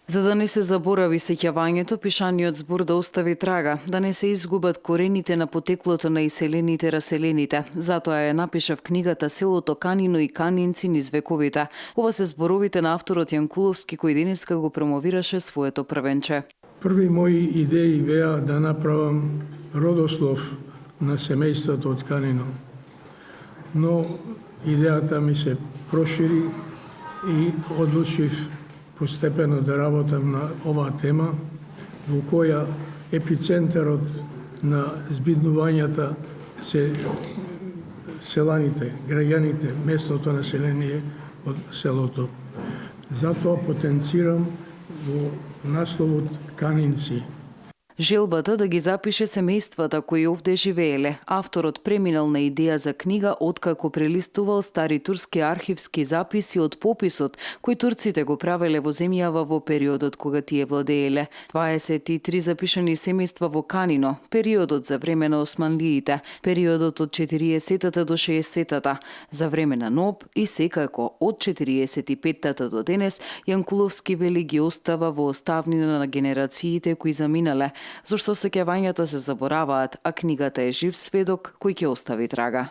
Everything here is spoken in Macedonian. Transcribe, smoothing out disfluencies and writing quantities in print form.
За да не се заборави сеќавањето, пишаниот збор да остави трага, да не се изгубат корените на потеклото на иселените раселените. Затоа ја напишав книгата Селото Канино и канинци низ вековите. Ова се зборовите на авторот Јанкуловски кој денеска го промовираше своето првенче. Први мои идеи беа да направам родослов на семејството од Канино. Но идејата ми се прошири и одлучив постепено да работам на оваа тема, во која епицентарот на збиднувањата се селаните, граѓаните, местното население од селото. Затоа потенцирам во насловот Канинци. Желбата да ги запише семејствата кои овде живееле. Авторот преминал на идеја за книга откако прелистувал стари турски архивски записи од пописот кој турците го правеле во земјава во периодот кога тие владееле. 23 запишани семејства во Канино, периодот за време на османлиите, периодот од 40-та до 60-та, за време на НОБ и секако од 45-та до денес, Јанкуловски вели ги остава во оставнина на генерациите кои заминале, зашто сеќавањата се забораваат, а книгата е жив сведок кој ќе остави трага.